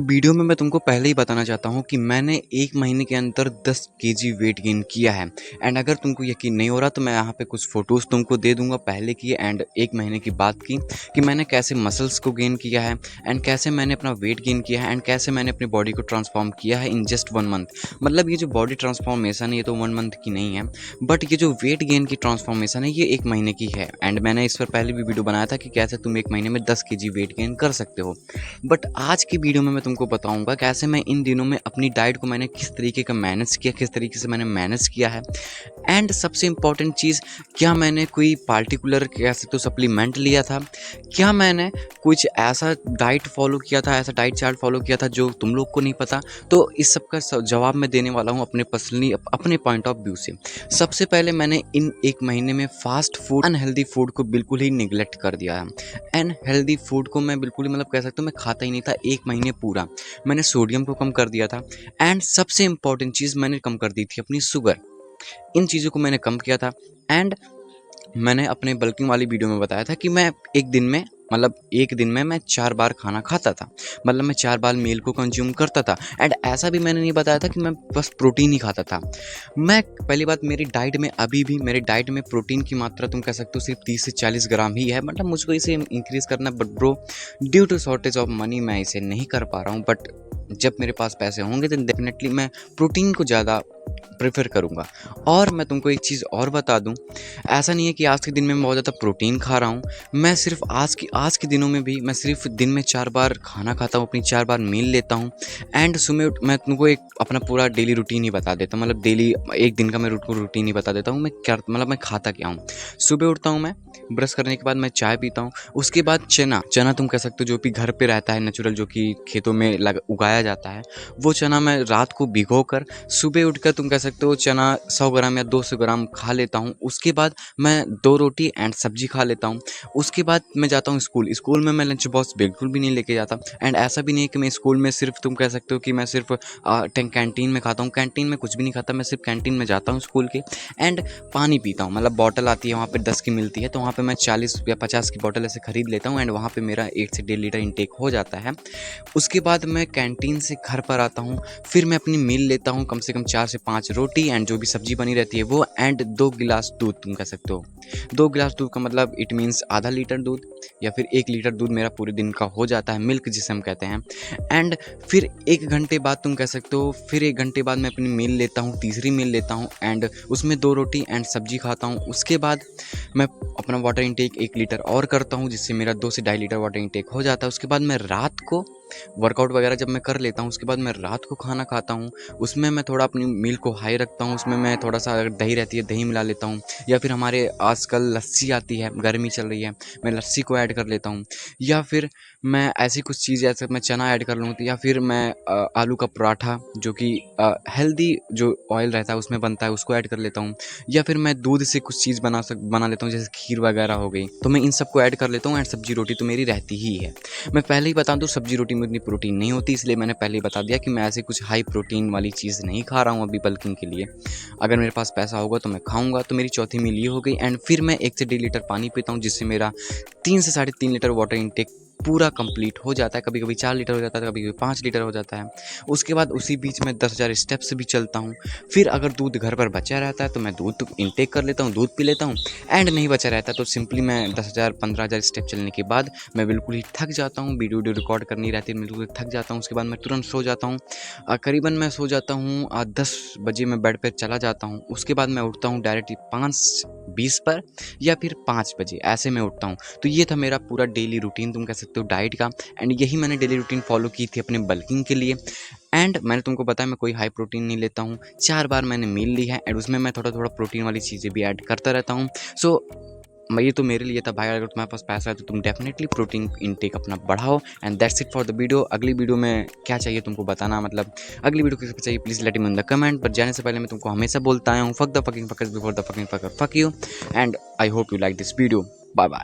Video में मैं तुमको पहले ही बताना चाहता हूँ कि मैंने 1 महीने के अंदर 10 केजी वेट गेन किया है। एंड अगर तुमको यकीन नहीं हो रहा तो मैं यहाँ पे कुछ फ़ोटोज़ तुमको दे दूँगा पहले की एंड 1 महीने की बात की कि मैंने कैसे मसल्स को गेन किया है एंड कैसे मैंने अपना वेट गेन किया है एंड कैसे मैंने अपनी बॉडी को ट्रांसफ़ॉर्म किया है इन जस्ट 1 मंथ। मतलब ये जो बॉडी ट्रांसफ़ॉर्मेशन है ये तो 1 मंथ की नहीं है, बट ये जो वेट गेन की ट्रांसफ़ॉर्मेशन है ये 1 महीने की है। एंड मैंने इस पर पहले भी वीडियो बनाया था कि कैसे तुम 1 महीने में 10 केजी वेट गेन कर सकते हो। बट आज की वीडियो में मैं तुमको बताऊंगा कैसे मैं इन दिनों में अपनी डाइट को मैंने किस तरीके का मैनेज किया, किस तरीके से मैंने मैनेज किया है। एंड सबसे इम्पॉर्टेंट चीज़, क्या मैंने कोई पार्टिकुलर कह सकते हो सप्लीमेंट लिया था, क्या मैंने कुछ ऐसा डाइट फॉलो किया था, ऐसा डाइट चार्ट फॉलो किया था जो तुम लोग को नहीं पता। तो इस सब का जवाब मैं देने वाला हूँ अपने पर्सनली अपने पॉइंट ऑफ व्यू से। सबसे पहले मैंने इन 1 महीने में फास्ट फूड, अनहेल्दी फूड को बिल्कुल ही निगलेक्ट कर दिया है। एंड हेल्दी फूड को मैं बिल्कुल ही मतलब कह सकता हूँ मैं खाता ही नहीं था 1 महीने पूरा। मैंने सोडियम को कम कर दिया था एंड सबसे इम्पॉर्टेंट चीज़ मैंने कम कर दी थी अपनी शुगर। इन चीज़ों को मैंने कम किया था। एंड मैंने अपने बल्किंग वाली वीडियो में बताया था कि मैं एक दिन में मतलब 1 दिन में मैं 4 बार खाना खाता था, मतलब मैं 4 बार मील को कंज्यूम करता था। एंड ऐसा भी मैंने नहीं बताया था कि मैं बस प्रोटीन ही खाता था। मैं पहली बात, मेरी डाइट में अभी भी मेरे डाइट में प्रोटीन की मात्रा तुम कह सकते हो सिर्फ 30 से 40 ग्राम ही है। मतलब मुझको इसे इंक्रीज़ करना, but bro due to shortage of money मैं इसे नहीं कर पा रहा हूँ। बट जब मेरे पास पैसे होंगे तो डेफिनेटली मैं प्रोटीन को ज़्यादा प्रेफर करूँगा। और मैं तुमको एक चीज़ और बता दूँ, ऐसा नहीं है कि आज के दिन में मैं बहुत ज़्यादा प्रोटीन खा रहा हूँ। मैं सिर्फ आज के दिनों में भी मैं सिर्फ दिन में 4 बार खाना खाता हूँ, अपनी 4 बार मील लेता हूँ। एंड सुबह मैं तुमको एक अपना पूरा डेली रूटीन ही बता देता हूँ, मतलब डेली 1 दिन का मैं रूटीन ही बता देता हूँ। मैं क्या मतलब मैं खाता क्या हूँ। सुबह उठता हूँ मैं, ब्रश करने के बाद मैं चाय पीता हूँ। उसके बाद चना तुम कह सकते हो जो भी घर पे रहता है नेचुरल, जो कि खेतों में उगाया जाता है, वो चना मैं रात को भिगो कर सुबह उठकर तुम कह सकते हो चना 100 ग्राम या 200 ग्राम खा लेता हूँ। उसके बाद मैं 2 रोटी एंड सब्जी खा लेता हूँ। उसके बाद मैं जाता हूँ स्कूल में मैं लंच बॉक्स बिल्कुल भी नहीं लेके जाता। एंड ऐसा भी नहीं है कि मैं स्कूल में सिर्फ तुम कह सकते हो कि मैं सिर्फ कैंटीन में खाता हूँ। कैंटीन में कुछ भी नहीं खाता, मैं सिर्फ कैंटीन में जाता हूँ स्कूल के एंड पानी पीता हूँ। मतलब बॉटल आती है वहाँ पे 10 की मिलती है, तो वहाँ पे मैं 40 या 50 की बॉटल ऐसे खरीद लेता हूँ एंड वहाँ पे मेरा 8 से 1.5 लीटर इंटेक हो जाता है। उसके बाद मैं कैंटीन से घर पर आता हूँ, फिर मैं अपनी मील लेता हूँ, कम से कम 4 से 5 रोटी एंड जो भी सब्जी बनी रहती है वो, एंड 2 गिलास दूध तुम कह सकते हो। 2 गिलास दूध का मतलब इट मीन्स आधा लीटर दूध या फिर 1 लीटर दूध मेरा पूरे दिन का हो जाता है, मिल्क जिसे हम कहते हैं। एंड फिर 1 घंटे बाद तुम कह सकते हो, फिर 1 घंटे बाद मैं अपनी मील लेता हूँ, तीसरी मील लेता हूँ एंड उसमें 2 रोटी एंड सब्जी खाता हूँ। उसके बाद मैं अपना वाटर इंटेक 1 लीटर और करता हूँ, जिससे मेरा 2 से 2.5 लीटर वाटर इंटेक हो जाता है। उसके बाद मैं रात को वर्कआउट वगैरह जब मैं कर लेता हूँ, उसके बाद मैं रात को खाना खाता हूँ। उसमें मैं थोड़ा अपनी मील को हाई रखता हूँ, उसमें मैं थोड़ा सा अगर दही रहती है दही मिला लेता हूँ, या फिर हमारे आजकल लस्सी आती है, गर्मी चल रही है, मैं लस्सी को ऐड कर लेता हूँ। या फिर मैं ऐसी कुछ चीज़ जैसे मैं चना ऐड कर लूँ, या फिर मैं आलू का पराठा जो कि हेल्दी जो ऑयल रहता है उसमें बनता है उसको ऐड कर लेता हूँ। या फिर मैं दूध से कुछ चीज़ बना लेता हूँ, जैसे खीर वगैरह हो गई, तो मैं इन सबको ऐड कर लेता हूँ। एंड सब्जी रोटी तो मेरी रहती ही है। मैं पहले ही बता दूँ सब्जी रोटी में उतनी प्रोटीन नहीं होती, इसलिए मैंने पहले ही बता दिया कि मैं ऐसे कुछ हाई प्रोटीन वाली चीज़ नहीं खा रहा हूँ अभी बल्किंग के लिए। अगर मेरे पास पैसा होगा तो मैं खाऊंगा। तो मेरी चौथी मील ये हो गई। एंड फिर मैं 1 से 1.5 लीटर पानी पीता हूँ, जिससे मेरा 3 से 3.5 लीटर वाटर इंटेक पूरा कंप्लीट हो जाता है। कभी कभी 4 लीटर हो जाता है, कभी कभी 5 लीटर हो जाता है। उसके बाद उसी बीच में 10,000 स्टेप्स भी चलता हूँ। फिर अगर दूध घर पर बचा रहता है तो मैं दूध तो इंटेक कर लेता हूँ, दूध पी लेता हूँ। एंड नहीं बचा रहता तो सिंपली मैं 10,000 15,000 स्टेप चलने के बाद मैं बिल्कुल ही थक जाता हूँ। वीडियो रिकॉर्ड करनी रहती है, बिल्कुल थक जाता हूँ। उसके बाद मैं तुरंत सो जाता हूँ। करीबन मैं सो जाता हूँ 10 बजे मैं बेड पर चला जाता हूँ। उसके बाद मैं उठता हूँ डायरेक्टली 5:20 पर या फिर 5 बजे, ऐसे मैं उठता हूँ। तो ये था मेरा पूरा डेली रूटीन तुम कह सकते हो डाइट का। एंड यही मैंने डेली रूटीन फॉलो की थी अपने बल्किंग के लिए। एंड मैंने तुमको बताया मैं कोई हाई प्रोटीन नहीं लेता हूँ। 4 बार मैंने मील ली है एंड उसमें मैं थोड़ा थोड़ा प्रोटीन वाली चीज़ें भी ऐड करता रहता हूँ। सो ये तो मेरे लिए था भाई, अगर तुम्हारे पास पैसा है तो तुम डेफिनेटली प्रोटीन इंटेक अपना बढ़ाओ। And that's it for the video. अगली वीडियो में क्या चाहिए तुमको बताना, मतलब अगली वीडियो किस पे चाहिए, please let me in the comment. पर जाने से पहले मैं तुमको हमेशा बोलता आया हूँ, fuck the fucking fuckers before the fucking fucker fuck you. And I hope you like this video. Bye bye.